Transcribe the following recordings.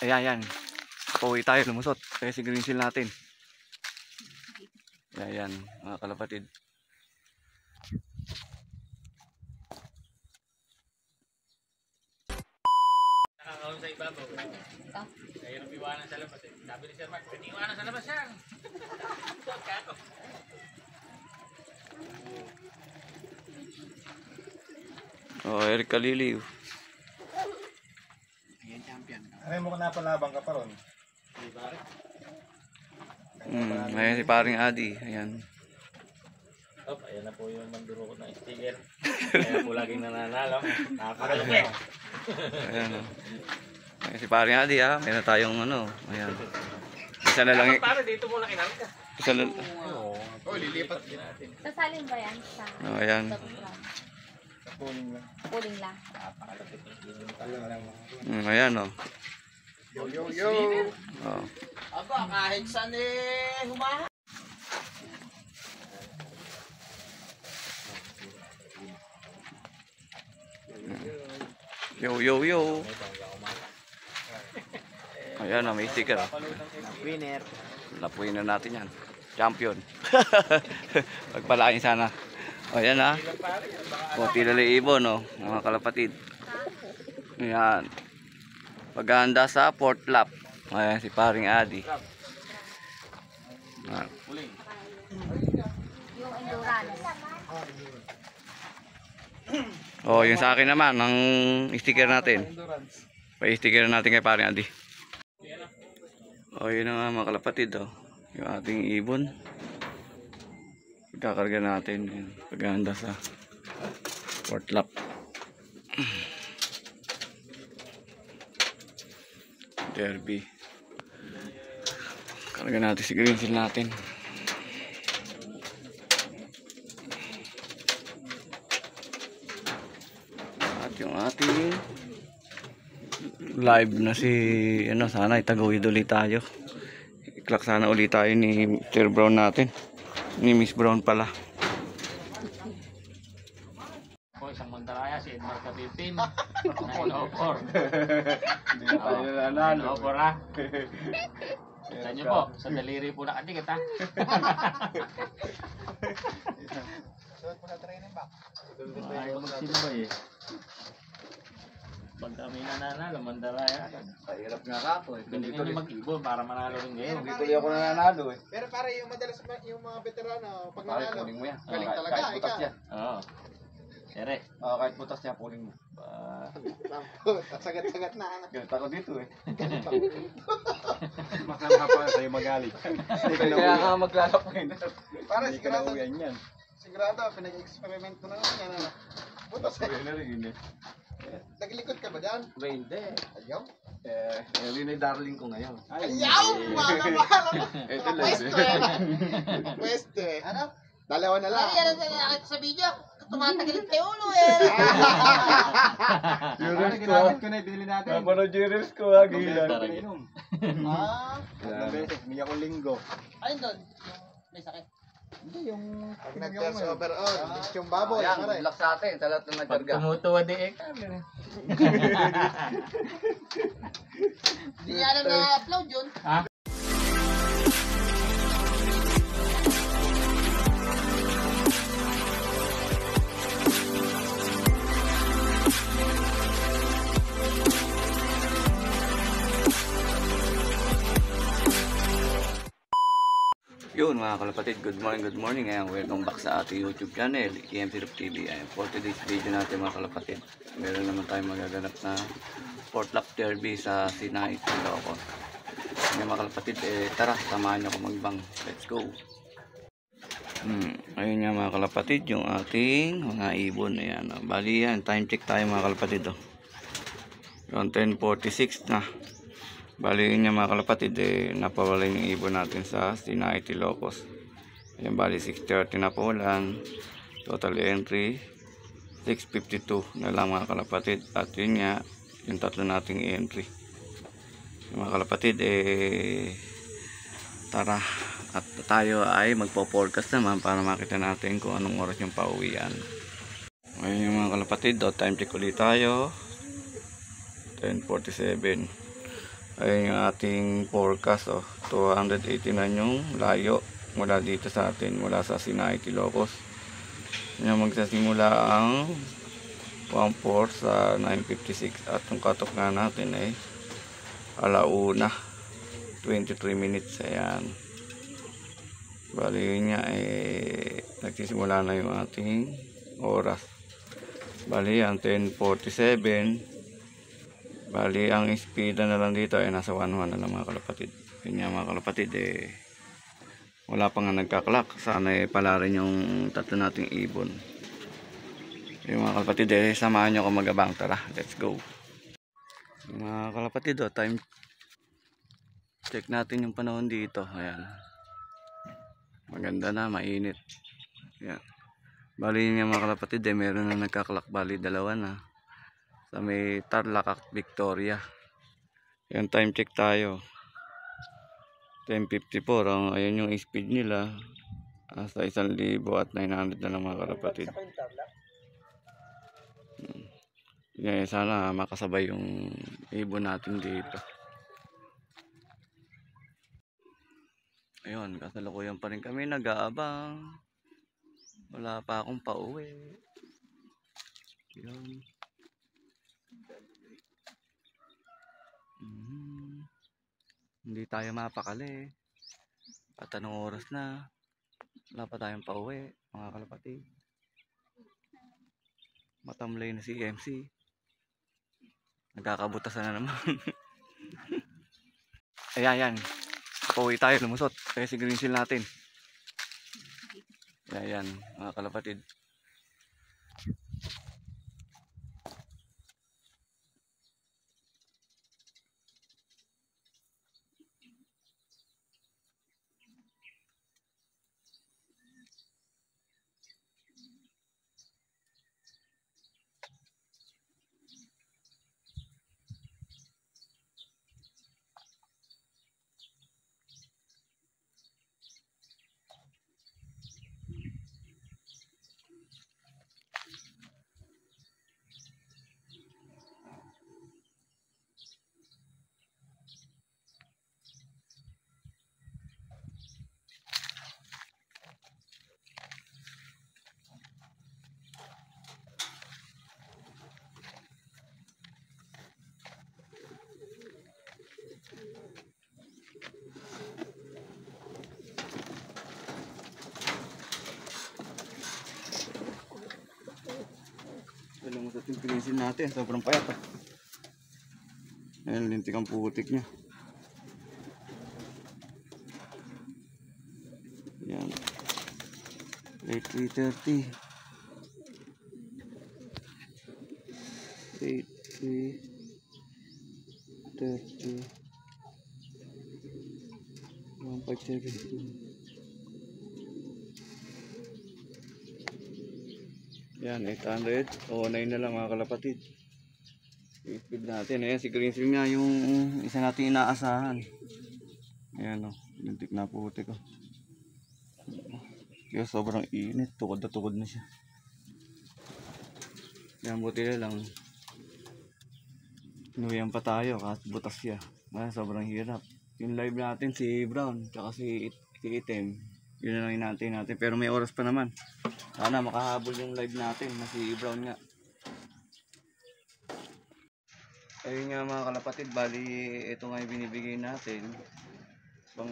Ayan, yan. Pauwi tayo, lumusot. Kaya si green seal natin. Ayan, mga kalapatid. Nakakaon sa ibabaw. Kaya nang iwanan sa labas. Sabi ni Sir Mark, iwanan sa labas yan. Oh, Eric Kaliliw. Ayan, champion. Ay mo napalabang ka pa ron. Ayan si paring Adi. Ayan. Oh, ayan na po yung manduro ko ng sticker. Kaya po laging nananalo. Nakakalaki. Ayan, oh. Ayan si paring Adi, ha. Meron tayong ano. Ayan. Isa na lang. Para dito muna kinamit ka. Isa na. Oh, lilipat din natin. Sasalin ba yan? Sa Oh, ayan. Pulling lang. Puling lang. Ayan, oh. Yo, yo, yo. Oh. Aba, kahit saan humaha. Yo, yo, yo. Ayan, oh, may sticker. Winner. Lapuin na natin yan. Champion. Pagpalain sana. O, ayan, ha. O, tilali ibon, no. Mga kalapatid. Ayan. Paghahanda sa port lap. Ayan, si paring Adi. Ayan. Yung endurance. O, yung sa akin naman, ang sticker natin. Pa-sticker natin kay paring Adi. O, yun na nga mga kalapatid, o. Yung ating ibon. Pagkakarga natin. Yun. Paghahanda sa port lap. Derby. Karga natin si green seal natin. At yung ating live na si ano, sana itagawid ulit tayo. I-clock sana ulit tayo ni Mr. Brown natin. Ni Miss Brown pala. Po, isang mandaraya si Edmar Capipin. Na Ilocor. Hindi na tayo nanalo. Ilocor, ha? Kita nyo po, sa daliri po nakadikit, ha? Suot mo na training back. Ayaw magsilbay, eh. Pag kami nananalo, mandaraya agad. Mahirap nga ako eh. Galingan nyo mag-ibon para manalo rin ngayon. Hindi tuloy ako nananalo eh. Pero para yung madalas yung mga veterano, pag Bakit nanalo, puling mo yan? galing Kahit- talaga, Kahit butas ikaw. niya. Oo. Ere. Kahit butas niya, puling mo. Sagat-sagat na. Galit ako dito eh. Makakapa sa'yo magalit. Kaya nga maglalapin. Para sigurado. Sigurado, pinag-experiment ko na lang yan. Ano? Butas eh. na rin eh. Naglikod ka ba dyan? Ba hindi. Ayaw. Yun ay darling ko ngayon. Ayaw! Mga kamahal ako. Ito lang. Pwesto eh. Pwesto eh. Ano? Dalawa na lang. Ay, yan ang nakita sa video. Tumatagal yung ulo eh. Jurors ko. Ginamit ko na, binili natin. Napanood jurors ko ha, gilan. Ah, Umiyak ko linggo. Ayun doon. May sakit. pag nag-test overall, yung baboy. Ayan, pare. good luck sa atin. Sa lahat ng Pag nagkarga. tumutuwa di eh. Hindi niya alam na upload yun. Yun mga kalapatid, good morning. Ayan, welcome back sa ating YouTube channel, EMC TV. Ayan, for today's video natin mga kalapatid, meron naman tayong magaganap na port lap derby sa Sinai, Ilocos. Ayan mga kalapatid, tara, samahan nyo ako magbang. Let's go. Ayun nga mga kalapatid, yung ating mga ibon. Ayan, bali yan, time check tayo mga kalapatid. Yung 10:46 na. Bali yun nga mga kalapatid, napawala yung ibon natin sa Sinai, Ilocos. Ayan, bali 6:30 na po lang. Total entry 6:52 na lang mga kalapatid. At yun nga, yung tatlo nating entry. Yung mga kalapatid, tara at tayo ay magpo-forecast naman para makita natin kung anong oras yung pauwian. Ayun yung mga kalapatid, time check ulit tayo. 10:47. Ayun yung ating forecast, 289 yung layo mula dito sa atin, mula sa Sinai, Ilocos. Yan, magsasimula ang 1-4 sa 9:56 at yung cutoff nga natin ay 1:23 minutes. Ayan, bali yun nga nagsisimula na yung ating oras. Bali yan 10:47. Bali ang speed na lang dito ay nasa 1:1 na lang mga kalapatid. Yun nga mga kalapatid, wala pa nga nagkaklak. Sana pala rin yung tatlo nating ibon. Yung mga kalapatid, samahan nyo ako magabang. Tara, let's go. Mga kalapatid, time check natin yung panahon dito. Ayan, maganda na, mainit. Ayan. Bali yun nga mga kalapatid, meron na nagkaklak. Bali dalawa na sa may Tarlac at Victoria. Ayan, time check tayo, 10:54. Ayun yung speed nila, sa 1,900 na lang mga kalapatid. Yeah, sana makasabay yung ibon natin dito. Ayun, kasalukuyan pa rin kami nag-aabang. Wala pa akong pauwi. Ayun. Hindi tayo mapakali. At anong oras na? Wala pa tayong pauwi mga kalapatid. Matamlay na si MC. Nagkakabutasan na naman. Ayan. Pauwi tayo, lumusot. Kaya si green seal natin. Ayan mga kalapatid. Lumusot yung green seal natin. Sobrang payat. Ayan, lintik ang putik niya. Ayan. Late 3:30. 3:30. 1:5:17. Yan, 800. O 9 na lang mga kalapatid. I-speed natin. Ayan, si green seal nga yung isa natin inaasahan. Ayan lintik na putik . Kaya sobrang init. Tukod na siya. Yan, buti na lang. Inuwihan pa tayo kahit butas siya. Sobrang hirap. Yung live natin si Brown tsaka si Item. Yun na lang hinantay natin. Pero may oras pa naman. Sana makahabol yung live natin na si Brown nga. Ayun nga mga kalapatid, bali ito nga yung binibigay natin pang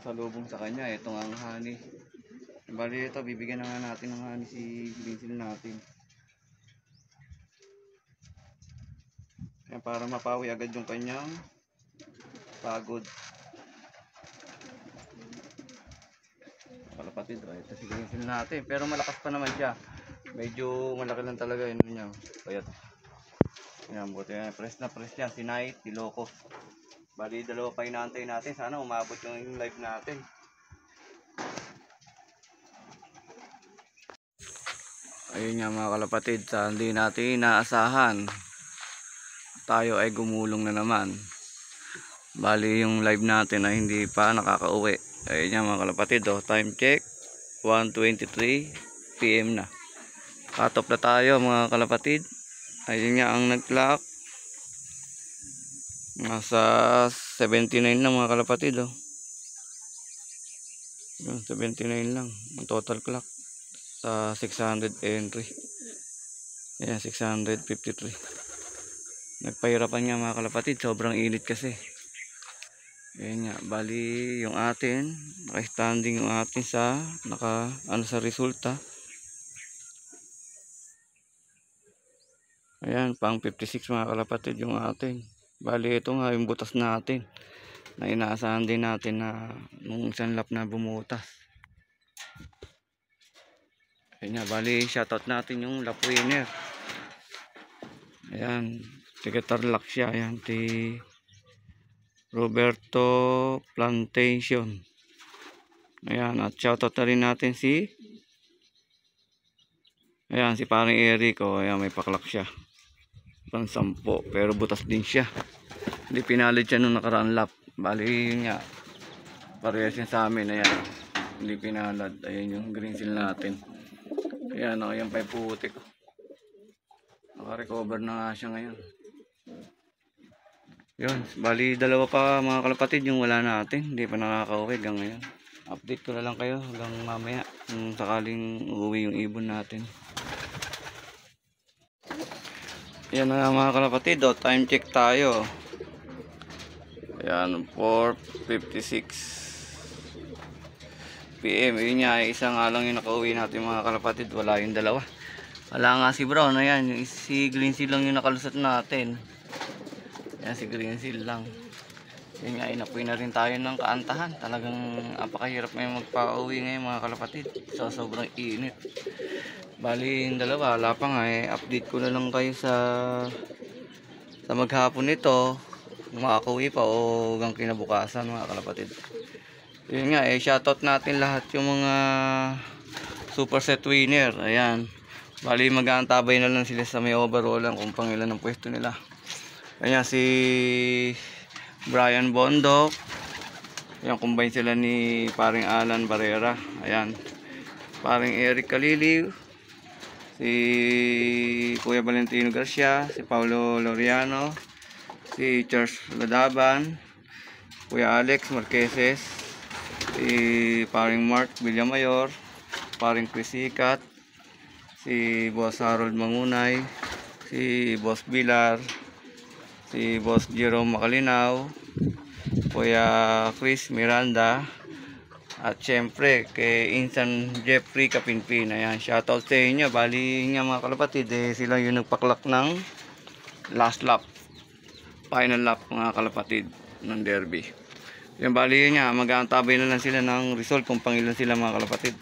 salubong sa kanya. Ito nga ang honey. Bali ito, bibigyan na nga natin ng honey si green seal natin. Yan, para mapawi agad yung kanyang pagod. Kalapatid, ito si green seal natin, pero malakas pa naman siya. Medyo malaki lang talaga yun niya. Kaya yan, buti yan, press yan, Sinai, Ilocos. Bali dalawa pa inaantay natin, sana umabot yung live natin. Ayun nga mga kalapatid, hindi natin inaasahan, tayo ay gumulong na naman. Bali yung live natin ay hindi pa nakakauwi. Ayun nga mga kalapatid, time check 1:23 PM na. Cut off na tayo mga kalapatid. Ayun nga ang nag-clock. Nasa 79 lang mga kalapatid, oh. Yun, 79 lang ang total clock sa 600 entry. Ayan, 653. Nagpahirapan nga mga kalapatid, sobrang init kasi. Ayan nga, bali yung atin, naka-standing yung atin sa sa resulta. Ayan, pang 56 mga kalapatid yung atin. Bali ito nga yung butas natin na inaasahan din natin na nung isang lap na bumutas. Ayan nga, bali shoutout natin yung lap winner. Ayan, Tarlac siya. Ayan, si Roberto Plantation. Ayan, at shoutout na rin natin si paring Erico. Ayan, may paklak siya. Pang 10, pero butas din siya. Hindi pinalid siya nung nakaraan lap. Bali yun nga, parehas yan sa amin. Ayan, hindi pinalad. Ayan yung green seal natin. Ayan, ayan pa yung putik. Naka-recover na nga siya ngayon. Yun, bali dalawa pa mga kalapatid yung wala natin. Hindi pa nakaka-uwi hanggang ngayon. Update ko na lang kayo hanggang mamaya kung sakaling uuwi yung ibon natin. Yan na mga kalapatid, time check tayo. Ayan, 4:56 PM. Yun nga, isang lang yung nakauwi natin mga kalapatid. Wala yung dalawa. Wala nga si Brown. Ayan, si Green Seal lang yung nakalusot natin. Ayan, si Green Seal lang. Yun nga, inapoy na rin tayo ng kaantahan. Talagang apakahirap ngayon magpa-uwi ngayon mga kalapatid. So, sobrang init. Bali yung dalawa, wala pa nga eh. Update ko na lang kayo sa maghapon nito. Makakauwi pa o hanggang kinabukasan mga kalapatid. Yun nga eh, shoutout natin lahat yung mga super set winner. Ayan, bali mag-aantabay na lang sila sa may overall lang kung pangilan ng pwesto nila. Ayan, si Brian Bondok. Ayan, combine sila ni paring Alan Barrera. Ayan, paring Eric Kaliliw, si Kuya Valentino Garcia, si Paulo Loriano, si Charles Ladaban, Kuya Alex Marqueses, si paring Mark Villamayor, paring Chris Ikat, si Boss Harold Mangunay, si Boss Bilar, si Boss Jerome Macalinaw, Kuya Chris Miranda, at syempre kay Insan Jeffrey Kapinpin. Ayan, shoutout sa inyo. Bali nga mga kalapatid, sila yung nagpaklak ng last lap, final lap mga kalapatid ng derby. Yan, bali yun nga, mag-aantabay na lang sila ng result kung pangilan sila mga kalapatid.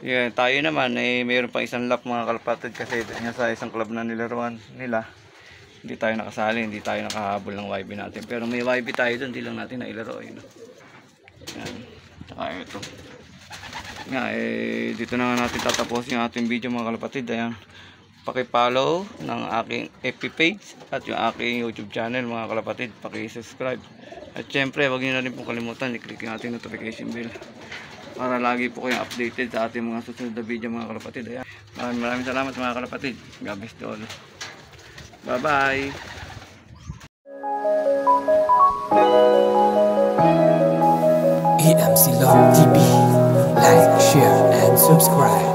Yan, tayo naman mayroon pang isang lap mga kalapatid kasi sa isang club na nilaruan nila. Hindi tayo nakasali, hindi tayo nakahabol ng YB natin. Pero may YB tayo doon, hindi lang natin nailaro. Yan. Tsaka ito. Nga, dito na nga natin tatapos yung ating video mga kalapatid. Ayan, paki-follow ng aking FB page at yung aking YouTube channel mga kalapatid. Paki-subscribe. At syempre, huwag niyo na rin pong kalimutan i-click yung ating notification bell para lagi po kayong updated sa ating mga susunod na video mga kalapatid. Ayan. Maraming salamat mga kalapatid. God bless to all. Bye-bye. EMC Love TV. Like, share, and subscribe.